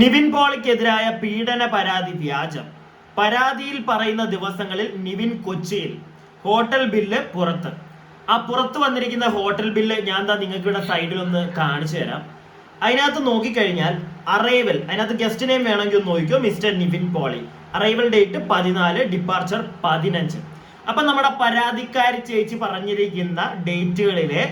നിവിൻ പോളിക്കെതിരായ പീഡന പരാതി വ്യാജം. പരാതിയിൽ പറയുന്ന ദിവസങ്ങളിൽ നിവിൻ കൊച്ചിയിൽ, ഹോട്ടൽ ബില്ല് പുറത്ത്. ആ പുറത്ത് വന്നിരിക്കുന്ന ഹോട്ടൽ ബില്ല് ഞാൻ നിങ്ങൾക്ക് ഇവിടെ സൈഡിൽ ഒന്ന് കാണിച്ചു തരാം. അതിനകത്ത് നോക്കിക്കഴിഞ്ഞാൽ അറൈവൽ, അതിനകത്ത് ഗസ്റ്റ് നെയിം വേണമെങ്കിൽ ഒന്ന് നോക്കിക്കോ, Mister Nivin Pauly. Arrival date 14, departure 15. അപ്പൊ നമ്മുടെ പരാതിക്കാരി ചേച്ചി പറഞ്ഞിരിക്കുന്ന ഡേറ്റുകളിലെ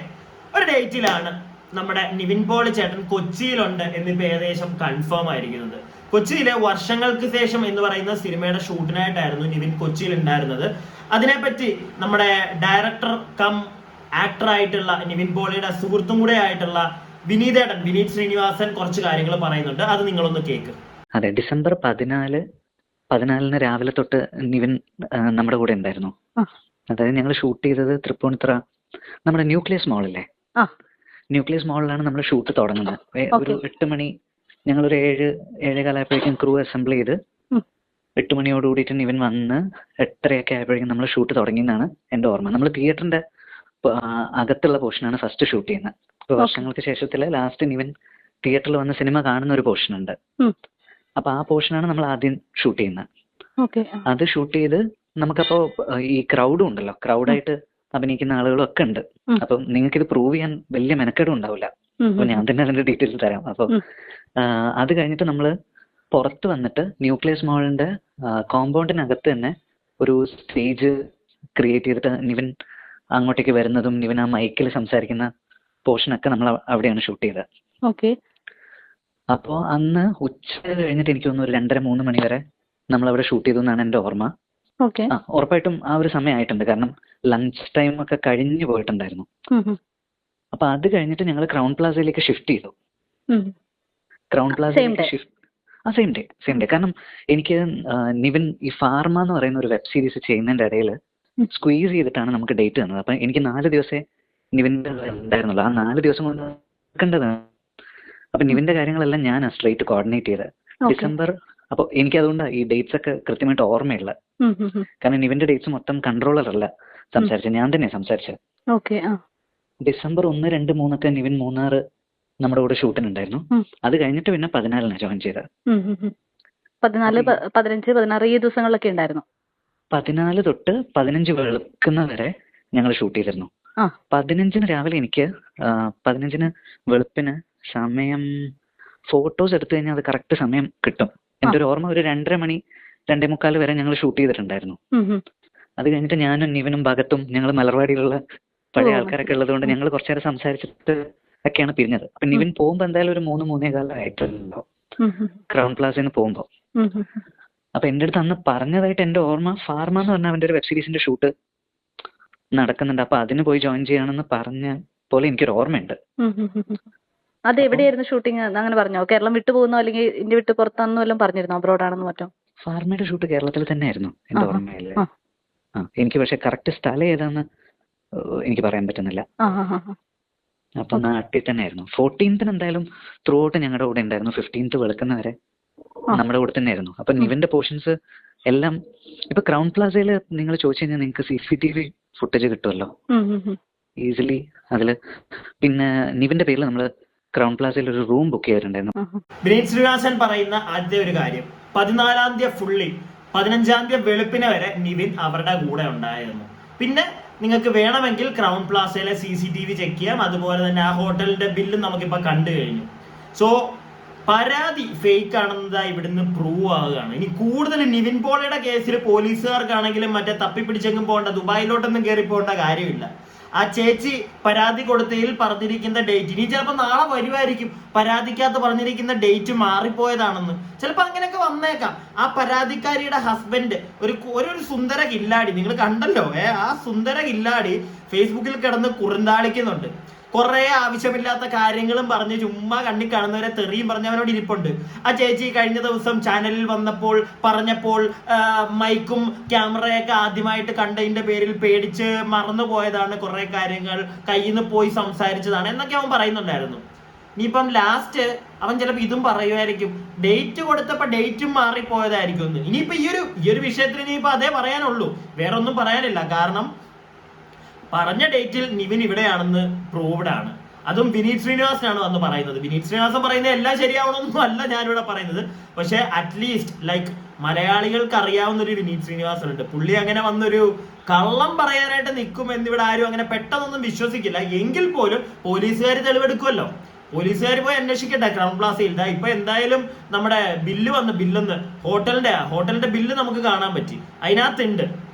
ഒരു ഡേറ്റിലാണ് നമ്മുടെ നിവിൻ പോളി ചേട്ടൻ കൊച്ചിയിലുണ്ട് എന്നിപ്പോ ഏകദേശം കൺഫേം ആയിരിക്കുന്നത്. കൊച്ചിയിലെ വർഷങ്ങൾക്ക് ശേഷം എന്ന് പറയുന്ന സിനിമയുടെ ഷൂട്ടിനായിട്ടായിരുന്നു നിവിൻ കൊച്ചിയിൽ ഉണ്ടായിരുന്നത്. അതിനെപ്പറ്റി നമ്മുടെ ഡയറക്ടർ കം ആക്ടർ ആയിട്ടുള്ള നിവിൻ പോളിയുടെ സുഹൃത്തും കൂടെ ആയിട്ടുള്ള വിനീത് ശ്രീനിവാസൻ കുറച്ച് കാര്യങ്ങൾ പറയുന്നുണ്ട്. അത് നിങ്ങളൊന്ന് കേക്ക്. അതെ, ഡിസംബർ 14 രാവിലെ തൊട്ട് നിവിൻ നമ്മുടെ കൂടെ ഉണ്ടായിരുന്നു. അതായത് ഞങ്ങൾ ഷൂട്ട് ചെയ്തത് തൃപ്പൂണിത്തുറ നമ്മുടെ ന്യൂക്ലിയസ് മാളില്ലേ, ന്യൂക്ലിയസ് മാളിലാണ് നമ്മൾ ഷൂട്ട് തുടങ്ങുന്നത്. ഒരു 8 മണി, ഞങ്ങളൊരു 7-7:15 ആയപ്പോഴേക്കും ക്രൂ അസംബിൾ ചെയ്ത് 8 മണിയോട് കൂടിയിട്ട് നിവിൻ വന്ന് 8:30 ആയപ്പോഴേക്കും നമ്മൾ ഷൂട്ട് തുടങ്ങിയെന്നാണ് എൻ്റെ ഓർമ്മ. നമ്മൾ തിയേറ്ററിന്റെ അകത്തുള്ള പോർഷനാണ് ഫസ്റ്റ് ഷൂട്ട് ചെയ്യുന്നത്. ഇപ്പോൾ വർഷങ്ങൾക്ക് ശേഷത്തില് ലാസ്റ്റ് നിവിൻ തിയേറ്ററിൽ വന്ന് സിനിമ കാണുന്ന ഒരു പോർഷൻ ഉണ്ട്. അപ്പൊ ആ പോർഷനാണ് നമ്മൾ ആദ്യം ഷൂട്ട് ചെയ്യുന്നത്. അത് ഷൂട്ട് ചെയ്ത് നമുക്കപ്പോ ഈ ക്രൗഡും ഉണ്ടല്ലോ, ക്രൗഡായിട്ട് അഭിനയിക്കുന്ന ആളുകളും ഒക്കെ ഉണ്ട്. അപ്പം നിങ്ങൾക്ക് ഇത് പ്രൂവ് ചെയ്യാൻ വലിയ മെനക്കേടും ഉണ്ടാവില്ല. അപ്പൊ ഞാൻ തന്നെ അതിന്റെ ഡീറ്റെയിൽസ് തരാം. അപ്പൊ അത് കഴിഞ്ഞിട്ട് നമ്മള് പുറത്ത് വന്നിട്ട് ന്യൂക്ലിയസ് മാളിന്റെ കോമ്പൗണ്ടിനകത്ത് തന്നെ ഒരു സ്റ്റേജ് ക്രിയേറ്റ് ചെയ്തിട്ട് നിവിൻ അങ്ങോട്ടേക്ക് വരുന്നതും നിവിൻ ആ മൈക്കിൽ സംസാരിക്കുന്ന പോർഷനൊക്കെ നമ്മൾ അവിടെയാണ് ഷൂട്ട് ചെയ്തത്. അപ്പോൾ അന്ന് ഉച്ച കഴിഞ്ഞിട്ട് എനിക്ക് തോന്നുന്നു ഒരു 2:30-3 മണി വരെ നമ്മൾ അവിടെ ഷൂട്ട് ചെയ്തു എന്നാണ് എൻ്റെ ഓർമ്മ. ഉറപ്പായിട്ടും ആ ഒരു സമയമായിട്ടുണ്ട്, കാരണം ലഞ്ച് ടൈം ഒക്കെ കഴിഞ്ഞു പോയിട്ടുണ്ടായിരുന്നു. അപ്പൊ അത് കഴിഞ്ഞിട്ട് ഞങ്ങൾ ക്രൗൺ പ്ലാസയിലേക്ക് ഷിഫ്റ്റ് ചെയ്തു. ക്രൗൺ പ്ലാസയിലേക്ക് സെയിം ഡേ. കാരണം എനിക്ക് നിവിൻ ഈ ഫാർമ എന്ന് പറയുന്ന ഒരു വെബ് സീരീസ് ചെയ്യുന്നതിന്റെ ഇടയിൽ സ്ക്വീസ് ചെയ്തിട്ടാണ് നമുക്ക് ഡേറ്റ് തന്നത്. അപ്പൊ എനിക്ക് 4 ദിവസമേ നിവിൻ്റെ ഉണ്ടായിരുന്നുള്ളൂ. ആ 4 ദിവസം കൊണ്ട് നോക്കേണ്ടതാണ്. അപ്പൊ നിവിന്റെ കാര്യങ്ങളെല്ലാം ഞാൻ സ്ട്രേറ്റ് കോർഡിനേറ്റ് ചെയ്ത് ഡിസംബർ. അപ്പൊ എനിക്ക് അതുകൊണ്ട് ഈ ഡേറ്റ്സ് ഒക്കെ കൃത്യമായിട്ട് ഓർമ്മയുള്ള, കാരണം നിവിന്റെ ഡേറ്റ്സ് മൊത്തം കൺട്രോളർ അല്ല സംസാരിച്ചത്, ഞാൻ തന്നെ സംസാരിച്ചത്. ഡിസംബർ 1, 2, 3 ഒക്കെ നിവിൻ മൂന്നാർ നമ്മുടെ കൂടെ ഷൂട്ടിനുണ്ടായിരുന്നു. അത് കഴിഞ്ഞിട്ട് പിന്നെ 14 ജോയിൻ ചെയ്തത്. 14, 15, 16 ഈ ദിവസങ്ങളിലൊക്കെ ഉണ്ടായിരുന്നു. 14 തൊട്ട് 15 വെളുക്കുന്ന വരെ ഞങ്ങൾ ഷൂട്ട് ചെയ്തിരുന്നു. 15 രാവിലെ എനിക്ക് 15 വെളുപ്പിന് സമയം ഫോട്ടോസ് എടുത്തു കഴിഞ്ഞാൽ അത് കറക്റ്റ് സമയം കിട്ടും. എൻ്റെ ഒരു ഓർമ്മ ഒരു 2:30 മണി 2:45 വരെ ഞങ്ങൾ ഷൂട്ട് ചെയ്തിട്ടുണ്ടായിരുന്നു. അത് കഴിഞ്ഞിട്ട് ഞാനും നിവിനും ഭഗത്തും ഞങ്ങൾ മലർവാടിയിലുള്ള പഴയ ആൾക്കാരൊക്കെ ഉള്ളത് കൊണ്ട് ഞങ്ങൾ കുറച്ചേരം സംസാരിച്ചിട്ട് ഒക്കെയാണ് പിരിഞ്ഞത്. അപ്പൊ നിവിൻ പോകുമ്പോ എന്തായാലും ഒരു 3-3:15 ആയിട്ടുണ്ടോ ക്രൗൺ പ്ലാസയിൽ നിന്ന് പോകുമ്പോ. അപ്പൊ എൻ്റെ അടുത്ത് അന്ന് പറഞ്ഞതായിട്ട് എൻ്റെ ഓർമ്മ ഫാർമ എന്ന് പറഞ്ഞ അവന്റെ ഒരു വെബ് സീരീസിന്റെ ഷൂട്ട് നടക്കുന്നുണ്ട്, അപ്പൊ അതിന് പോയി ജോയിൻ ചെയ്യണമെന്ന് പറഞ്ഞ പോലെ എനിക്കൊരു ഓർമ്മയുണ്ട്. അത് എവിടെയായിരുന്നു ഷൂട്ടിങ് അങ്ങനെ പറഞ്ഞോ? കേരളം വിട്ടു പോകുന്നോ അല്ലെങ്കിൽ ഇന്ത്യ വിട്ട് പുറത്താണെന്നോ എല്ലാം പറഞ്ഞിരുന്നോ, അബ്രോഡ് ആണെന്ന് മറ്റോ? ഫാർമയുടെ ഷൂട്ട് കേരളത്തിൽ തന്നെ ആയിരുന്നു എന്റെ ഓർമ്മയില്. എനിക്ക് പക്ഷെ കറക്റ്റ് സ്ഥലം ഏതാന്ന് എനിക്ക് പറയാൻ പറ്റുന്നില്ല. അപ്പൊ നാട്ടിൽ തന്നെ ആയിരുന്നു. 14th എന്തായാലും ത്രൂ ഔട്ട് ഞങ്ങളുടെ കൂടെ ഉണ്ടായിരുന്നു. 15th വെളുക്കുന്ന വരെ നമ്മുടെ കൂടെ തന്നെ ആയിരുന്നു. അപ്പൊ നിവിന്റെ പോർഷൻസ് എല്ലാം ഇപ്പൊ ക്രൗൺ പ്ലാസയില് നിങ്ങൾ ചോദിച്ചു കഴിഞ്ഞാൽ നിങ്ങൾക്ക് CCTV ഫുട്ടേജ് കിട്ടുമല്ലോ ഈസിലി അതില്. പിന്നെ നിവിന്റെ പേരിൽ നമ്മള് ക്രൗൺ പ്ലാസയിൽ ഒരു റൂം ബുക്ക് ചെയ്തിട്ടുണ്ടായിരുന്നു. വിനീത് ശ്രീനിവാസൻ പറയുന്ന ആദ്യ ഒരു കാര്യം, 14-ാം തീയതി ഫുള്ളി 15-ാം തീയതി വെളുപ്പിന് വരെ നിവിൻ അവരുടെ കൂടെ ഉണ്ടായിരുന്നു. പിന്നെ നിങ്ങൾക്ക് വേണമെങ്കിൽ ക്രൗൺ പ്ലാസയിലെ CCTV ചെക്ക് ചെയ്യാം. അതുപോലെ തന്നെ ആ ഹോട്ടലിന്റെ ബില്ലും നമുക്കിപ്പോ കണ്ടു കഴിഞ്ഞു. സോ പരാതി ഫേക്ക് ആണെന്നതാ ഇവിടുന്ന് പ്രൂവ് ആവുകയാണ്. ഇനി കൂടുതൽ നിവിൻ പോളിയുടെ കേസിൽ പോലീസുകാർക്കാണെങ്കിലും മറ്റേ തപ്പിപ്പിടിച്ചെങ്കിലും പോകേണ്ട, ദുബായിലോട്ടൊന്നും കയറി പോകേണ്ട കാര്യമില്ല. ആ ചേച്ചി പരാതി കൊടുത്തതിൽ പറഞ്ഞിരിക്കുന്ന ഡേറ്റ് ഇനി ചിലപ്പോൾ നാളെ വരുമായിരിക്കും. പരാതിക്കകത്ത് പറഞ്ഞിരിക്കുന്ന ഡേറ്റ് മാറിപ്പോയതാണെന്ന് ചിലപ്പോൾ അങ്ങനെയൊക്കെ വന്നേക്കാം. ആ പരാതിക്കാരിയുടെ ഹസ്ബൻഡ് ഒരു സുന്ദര കില്ലാടി, നിങ്ങൾ കണ്ടല്ലോ, ആ സുന്ദര കില്ലാടി ഫേസ്ബുക്കിൽ കിടന്ന് കുറുന്താളിക്കുന്നുണ്ട്. കുറെ ആവശ്യമില്ലാത്ത കാര്യങ്ങളും പറഞ്ഞ് ചുമ്മാ കണ്ണി കാണുന്നവരെ തെറിയും പറഞ്ഞവനോട് ഇരിപ്പുണ്ട്. ആ ചേച്ചി കഴിഞ്ഞ ദിവസം ചാനലിൽ വന്നപ്പോൾ പറഞ്ഞപ്പോൾ മൈക്കും ക്യാമറയൊക്കെ ആദ്യമായിട്ട് കണ്ടതിന്റെ പേരിൽ പേടിച്ച് മറന്നുപോയതാണ്, കുറെ കാര്യങ്ങൾ കയ്യിൽ നിന്ന് പോയി സംസാരിച്ചതാണ് എന്നൊക്കെ അവൻ പറയുന്നുണ്ടായിരുന്നു. ഇനിയിപ്പം ലാസ്റ്റ് അവൻ ചിലപ്പോൾ ഇതും പറയുമായിരിക്കും, ഡേറ്റ് കൊടുത്തപ്പോൾ ഡേറ്റും മാറിപ്പോയതായിരിക്കും. ഇനിയിപ്പോ ഈ ഒരു വിഷയത്തിൽ ഇനിയിപ്പോ അതേ പറയാനുള്ളൂ, വേറൊന്നും പറയാനില്ല. കാരണം പറഞ്ഞ ഡേറ്റിൽ നിവിൻ ഇവിടെയാണെന്ന് പ്രൂവ്ഡ് ആണ്. അതും വിനീത് ശ്രീനിവാസനാണ് വന്ന് പറയുന്നത്. വിനീത് ശ്രീനിവാസൻ പറയുന്നത് എല്ലാം ശരിയാവണമെന്നൊന്നും അല്ല ഞാനിവിടെ പറയുന്നത്. പക്ഷെ അറ്റ്ലീസ്റ്റ് ലൈക്ക് മലയാളികൾക്ക് അറിയാവുന്ന ഒരു വിനീത് ശ്രീനിവാസൻ ഉണ്ട്. പുള്ളി അങ്ങനെ വന്നൊരു കള്ളം പറയാനായിട്ട് നിൽക്കും എന്നിവിടെ ആരും അങ്ങനെ പെട്ടെന്നൊന്നും വിശ്വസിക്കില്ല. എങ്കിൽ പോലും പോലീസുകാർ തെളിവെടുക്കുമല്ലോ. പോലീസുകാർ പോയി അന്വേഷിക്കട്ടെ ക്രൗൺ പ്ലാസയിൽ. ഇപ്പൊ എന്തായാലും നമ്മുടെ ബില്ലൊന്ന് ഹോട്ടലിന്റെ ബില്ല് നമുക്ക് കാണാൻ പറ്റി. അതിനകത്തുണ്ട്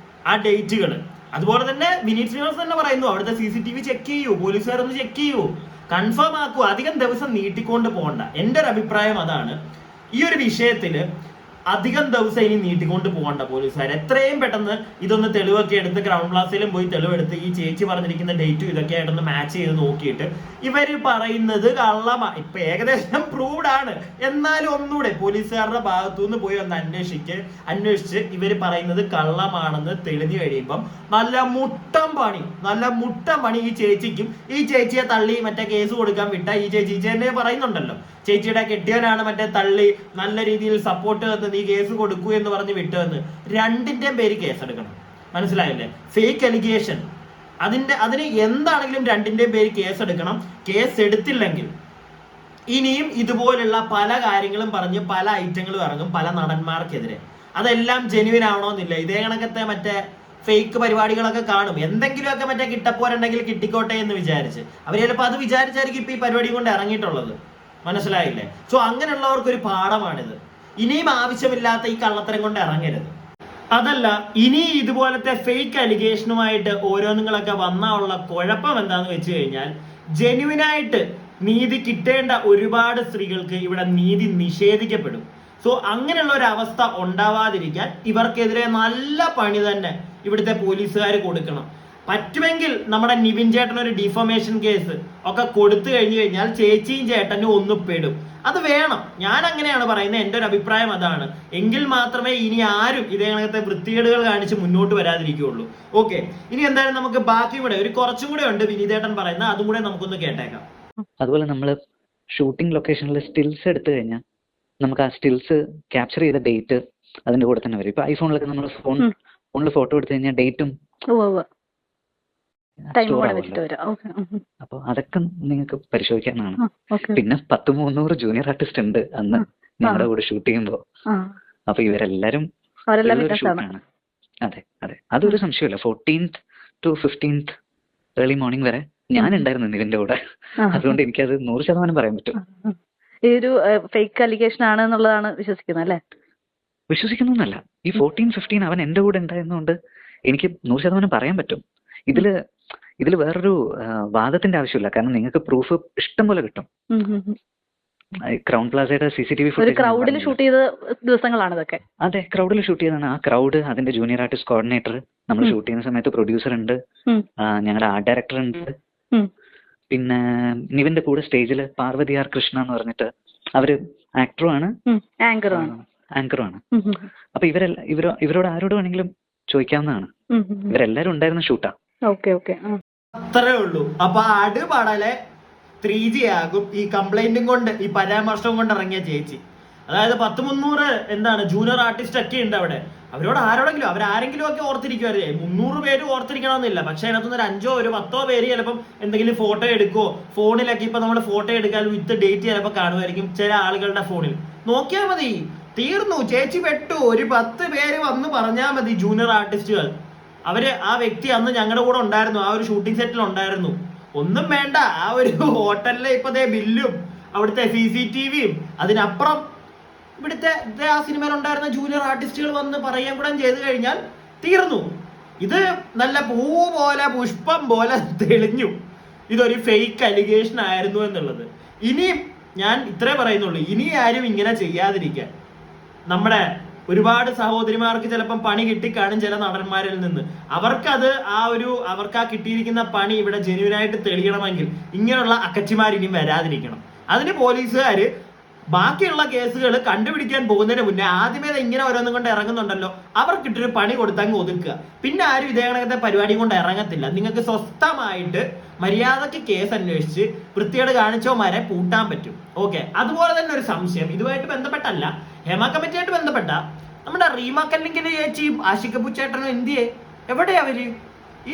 ആ ഡേറ്റുകൾ. അതുപോലെ തന്നെ വിനീത് ശ്രീനിവാസൻ തന്നെ പറയുന്നു അവിടുത്തെ CCTV ചെക്ക് ചെയ്യൂ, പോലീസുകാരൊന്ന് ചെക്ക് ചെയ്യൂ, കൺഫേം ആക്കൂ, അധികം ദിവസം നീട്ടിക്കൊണ്ട് പോകണ്ട. എൻ്റെ ഒരു അഭിപ്രായം അതാണ്. ഈ ഒരു വിഷയത്തില് അധികം ദിവസം ഇനി നീട്ടിക്കൊണ്ട് പോകണ്ട പോലീസുകാർ. എത്രയും പെട്ടെന്ന് ഇതൊന്ന് തെളിവൊക്കെ എടുത്ത് ക്രൗൺ പ്ലാസയിലും പോയി തെളിവെടുത്ത് ഈ ചേച്ചി പറഞ്ഞിരിക്കുന്ന ഡേറ്റും ഇതൊക്കെ ആയിട്ടൊന്ന് മാച്ച് ചെയ്ത് നോക്കിയിട്ട് ഇവര് പറയുന്നത് കള്ളമാ. ഇപ്പൊ ഏകദേശം പ്രൂവ്ഡ് ആണ്, എന്നാലും ഒന്നുകൂടെ പോലീസുകാരുടെ ഭാഗത്തുനിന്ന് പോയി ഒന്ന് അന്വേഷിച്ച് ഇവര് പറയുന്നത് കള്ളമാണെന്ന് തെളിഞ്ഞു കഴിയുമ്പം നല്ല മുട്ടം പണി ഈ ചേച്ചിക്കും. ഈ ചേച്ചിയെ തള്ളി മറ്റേ കേസ് കൊടുക്കാൻ വിട്ട ഈ ചേച്ചി തന്നെ പറയുന്നുണ്ടല്ലോ, ചേച്ചിയുടെ കെട്ടിയവനാണ് മറ്റേ തള്ളി നല്ല രീതിയിൽ സപ്പോർട്ട് തന്ന് നീ കേസ് കൊടുക്കൂ എന്ന് പറഞ്ഞ് വിട്ടതെന്ന്. രണ്ടിന്റെയും പേര് കേസെടുക്കണം. മനസ്സിലായില്ലേ? Fake allegation. അതിന് എന്താണെങ്കിലും രണ്ടിന്റെയും പേര് കേസെടുക്കണം. കേസ് എടുത്തില്ലെങ്കിൽ ഇനിയും ഇതുപോലുള്ള പല കാര്യങ്ങളും പറഞ്ഞ് പല ഐറ്റങ്ങളും ഇറങ്ങും പല നടന്മാർക്കെതിരെ. അതെല്ലാം ജെന്യുവിൻ ആവണമെന്നില്ല. ഇതേ കണക്കത്തെ മറ്റേ ഫേക്ക് പരിപാടികളൊക്കെ കാണും. എന്തെങ്കിലുമൊക്കെ മറ്റേ കിട്ടപ്പോരുണ്ടെങ്കിൽ കിട്ടിക്കോട്ടെ എന്ന് വിചാരിച്ച് അവർ ചിലപ്പോൾ അത് വിചാരിച്ചായിരിക്കും ഇപ്പൊ ഈ പരിപാടി കൊണ്ട് ഇറങ്ങിയിട്ടുള്ളത്. മനസ്സിലായില്ലേ? സോ അങ്ങനെയുള്ളവർക്ക് ഒരു പാഠമാണിത്. ഇനിയും ആവശ്യമില്ലാത്ത ഈ കള്ളത്തരം കൊണ്ട് ഇറങ്ങരുത്. അതല്ല, ഇനി ഇതുപോലത്തെ ഫേക്ക് അലിഗേഷനുമായിട്ട് ഓരോന്നുങ്ങളൊക്കെ വന്നുള്ള കുഴപ്പം എന്താന്ന് വെച്ച് കഴിഞ്ഞാൽ ജെന്യുവിനായിട്ട് നീതി കിട്ടേണ്ട ഒരുപാട് സ്ത്രീകൾക്ക് ഇവിടെ നീതി നിഷേധിക്കപ്പെടും. സോ അങ്ങനെയുള്ള ഒരു അവസ്ഥ ഉണ്ടാവാതിരിക്കാൻ ഇവർക്കെതിരെ നല്ല പണി തന്നെ ഇവിടുത്തെ പോലീസുകാർ കൊടുക്കണം. പറ്റുമെങ്കിൽ നമ്മുടെ നിവിൻ ചേട്ടൻ ഒരു ഡിഫോമേഷൻ കേസ് ഒക്കെ കൊടുത്തു കഴിഞ്ഞു കഴിഞ്ഞാൽ ചേച്ചിയും ചേട്ടനും ഒന്ന് പെടും. അത് വേണം. ഞാൻ അങ്ങനെയാണ് പറയുന്നത്. എൻ്റെ ഒരു അഭിപ്രായം അതാണ്. എങ്കിൽ മാത്രമേ ഇനി ആരും ഇതേ കണക്കത്തെ വൃത്തികേടുകൾ കാണിച്ച് മുന്നോട്ട് വരാതിരിക്കുകയുള്ളൂ. ഓക്കെ, ഇനി എന്തായാലും നമുക്ക് ബാക്കി കൂടെ ഒരു കുറച്ചും കൂടെ ഉണ്ട് വിനീതേട്ടൻ പറയുന്നത്, അതും കൂടെ നമുക്കൊന്ന് കേട്ടേക്കാം. അതുപോലെ നമ്മൾ ഷൂട്ടിംഗ് ലൊക്കേഷനിൽ സ്റ്റിൽസ് എടുത്തു കഴിഞ്ഞാൽ നമുക്ക് ആ സ്റ്റിൽസ് ക്യാപ്ചർ ചെയ്ത ഡേറ്റ് അതിന്റെ കൂടെ തന്നെ വരും. ഇപ്പൊ ഐഫോണിലൊക്കെ നമ്മൾ ഫോണിൽ ഫോട്ടോ എടുത്തു കഴിഞ്ഞാൽ ഡേറ്റും അപ്പൊ അതൊക്കെ നിങ്ങൾക്ക് പരിശോധിക്കാനാണ്. പിന്നെ 100-300 ജൂനിയർ ആർട്ടിസ്റ്റ് ഉണ്ട് അന്ന് ഞങ്ങളുടെ കൂടെ ഷൂട്ട് ചെയ്യുമ്പോ. അപ്പൊ ഇവരെല്ലാരും ഷൂട്ടാണ്. അതെ, അതൊരു സംശയമില്ല. 14th to 15th early morning വരെ ഞാൻ ഉണ്ടായിരുന്നു നിവിന്റെ കൂടെ. അതുകൊണ്ട് എനിക്കത് 100% പറയാൻ പറ്റും. ഈ ഒരു ഫേക്ക് അലിഗേഷൻ ആണ് എന്നുള്ളതാണ് വിശ്വസിക്കുന്നത് അല്ലേ? വിശ്വസിക്കുന്നൊന്നല്ല. ഈ 14-15 അവൻ എന്റെ കൂടെ ഉണ്ടായിരുന്നോണ്ട് എനിക്ക് 100% പറയാൻ പറ്റും. ഇതിൽ വേറൊരു വാദത്തിന്റെ ആവശ്യമില്ല. കാരണം നിങ്ങൾക്ക് പ്രൂഫ് ഇഷ്ടം പോലെ കിട്ടും. ക്രൗൺ പ്ലാസയുടെ CCTV ഫുട്ടേജ് ക്രൗഡിൽ ഷൂട്ട് ചെയ്ത ദിവസങ്ങളാണ് ഇതൊക്കെ. അതെ, ക്രൗഡിൽ ഷൂട്ട് ചെയ്തതാണ്. ആ ക്രൗഡ്, അതിന്റെ ജൂനിയർ ആർട്ടിസ്റ്റ് കോർഡിനേറ്റർ, നമ്മൾ ഷൂട്ട് ചെയ്യുന്ന സമയത്ത് പ്രൊഡ്യൂസർ ഉണ്ട്, ഞങ്ങളുടെ ആർട്ട് ഡയറക്ടർ ഉണ്ട്, പിന്നെ നിവിന്റെ കൂടെ സ്റ്റേജിൽ പാർവതി ആർ കൃഷ്ണ എന്ന് പറഞ്ഞിട്ട് അവര് ആക്ടറും ആണ് ആങ്കറും ആണ്. അപ്പൊ ഇവരോട് ആരോട് വേണമെങ്കിലും ചോദിക്കാവുന്നതാണ്. ഇവരെല്ലാരും ഉണ്ടായിരുന്ന ഷൂട്ടാ. അത്രേ ഉള്ളൂ. അപ്പൊ അടുപടലെ 3G ആകും ഈ കംപ്ലൈന്റും കൊണ്ട്, ഈ പരാമർശവും കൊണ്ട് ഇറങ്ങിയ ചേച്ചി. അതായത് 100-300 ജൂനിയർ ആർട്ടിസ്റ്റ് ഒക്കെ ഉണ്ട് അവിടെ. അവരോട് അവരാരെങ്കിലും ഒക്കെ ഓർത്തിരിക്കുവല്ലേ. 300 പേര് ഓർത്തിരിക്കണമെന്നില്ല. പക്ഷെ അതിനകത്തുനിന്ന് ഒരു 5-10 പേര് ചിലപ്പം എന്തെങ്കിലും ഫോട്ടോ എടുക്കുവോ, ഫോണിലൊക്കെ ഇപ്പൊ നമ്മൾ ഫോട്ടോ എടുക്കാൻ വിത്ത് ഡേറ്റ് ചിലപ്പോൾ കാണുമായിരിക്കും ചില ആളുകളുടെ ഫോണിൽ. നോക്കിയാൽ മതി, തീർന്നു, ചേച്ചി പെട്ടു. ഒരു 10 പേര് വന്ന് പറഞ്ഞാൽ മതി ജൂനിയർ ആർട്ടിസ്റ്റുകൾ. ആ വ്യക്തി അന്ന് ഞങ്ങളുടെ കൂടെ ഉണ്ടായിരുന്നു, ആ ഒരു ഷൂട്ടിംഗ് സെറ്റിൽ ഉണ്ടായിരുന്നു. ഒന്നും വേണ്ട, ആ ഒരു ഹോട്ടലിലെ ഇപ്പതേ ബില്ലും അവിടുത്തെ CCTVയും അതിനപ്പുറം ഇവിടുത്തെ ആ സിനിമയിൽ ഉണ്ടായിരുന്ന ജൂനിയർ ആർട്ടിസ്റ്റുകൾ വന്ന് പറയാൻ കൂടെ ചെയ്ത് കഴിഞ്ഞാൽ തീർന്നു. ഇത് നല്ല പുഷ്പം പോലെ തെളിഞ്ഞു ഇതൊരു ഫേക്ക് അലിഗേഷൻ ആയിരുന്നു എന്നുള്ളത്. ഇനിയും ഞാൻ ഇത്രേ പറയുന്നുള്ളൂ, ഇനി ആരും ഇങ്ങനെ ചെയ്യാതിരിക്കാൻ. നമ്മുടെ ഒരുപാട് സഹോദരിമാർക്ക് ചിലപ്പം പണി കിട്ടിക്കാണും ചില നടന്മാരിൽ നിന്ന്. അവർക്ക് ആ കിട്ടിയിരിക്കുന്ന പണി ഇവിടെ ജെന്യുവിനായിട്ട് തെളിയണമെങ്കിൽ ഇങ്ങനെയുള്ള അക്കച്ചിമാർ ഇനിയും വരാതിരിക്കണം. അതിന് പോലീസുകാർ ബാക്കിയുള്ള കേസുകൾ കണ്ടുപിടിക്കാൻ പോകുന്നതിന് മുന്നേ ആദ്യമേ ഇങ്ങനെ ഓരോന്നും കൊണ്ട് ഇറങ്ങുന്നുണ്ടല്ലോ, അവർക്കിട്ടൊരു പണി കൊടുത്തങ്ങ് ഒതുക്കുക. പിന്നെ ആരും ഇതേ കണക്കത്തെ പരിപാടി കൊണ്ട് ഇറങ്ങത്തില്ല. നിങ്ങൾക്ക് സ്വസ്ഥമായിട്ട് മര്യാദക്ക് കേസ് അന്വേഷിച്ച് വൃത്തികേട് കാണിച്ചവന്മാരെ പൂട്ടാൻ പറ്റും. ഓക്കെ, അതുപോലെ തന്നെ ഒരു സംശയം ഇതുമായിട്ട് ബന്ധപ്പെട്ടല്ല, ഹേമ കമ്മിറ്റിയായിട്ട് ബന്ധപ്പെട്ട നമ്മുടെ റീമ കല്ലിങ്കിന്റെ ചേച്ചിയും ആഷിഖ് അബു ചേട്ടനും എവിടെയാ അവര്?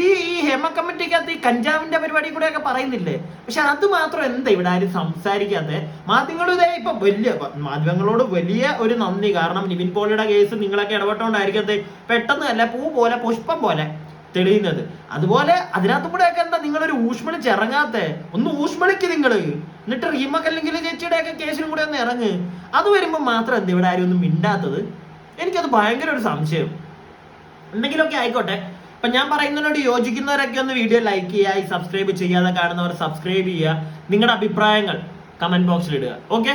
ഈ ഹേമ കമ്മിറ്റിക്കകത്ത് ഈ കഞ്ചാവിന്റെ പരിപാടി കൂടെ ഒക്കെ പറയുന്നില്ലേ? പക്ഷെ അത് മാത്രം എന്താ ഇവിടെ ആരും സംസാരിക്കാതെ? മാധ്യമങ്ങളോട് വലിയ ഒരു നന്ദി. കാരണം നിവിൻ പോളിയുടെ കേസ് നിങ്ങളൊക്കെ ഇടപെട്ടോണ്ടായിരിക്കും പെട്ടെന്ന് അല്ല പൂ പോലെ പുഷ്പം പോലെ തെളിയുന്നത്. അതുപോലെ അതിനകത്തും കൂടെ ഒക്കെ എന്താ നിങ്ങളൊരു ഊഷ്മളിച്ച് ഇറങ്ങാത്തെ? ഒന്ന് ഊഷ്മളിക്ക് നിങ്ങള്, എന്നിട്ട് റീമക്ക് അല്ലെങ്കിൽ ചേച്ചിയുടെ ഒക്കെ കേസിനും കൂടെ ഒന്ന് ഇറങ്ങ്. അത് വരുമ്പോ മാത്രം എന്താ ഇവിടെ ആരും ഒന്നും മിണ്ടാത്തത്? എനിക്കത് ഭയങ്കര ഒരു സംശയം. എന്തെങ്കിലുമൊക്കെ ആയിക്കോട്ടെ. അപ്പൊ ഞാൻ പറയുന്നതിനോട് യോജിക്കുന്നവരൊക്കെ ഒന്ന് വീഡിയോ ലൈക്ക് ചെയ്യുക, സബ്സ്ക്രൈബ് ചെയ്യാതെ കാണുന്നവർ സബ്സ്ക്രൈബ് ചെയ്യുക, നിങ്ങളുടെ അഭിപ്രായങ്ങൾ കമന്റ് ബോക്സിൽ ഇടുക. ഓക്കെ.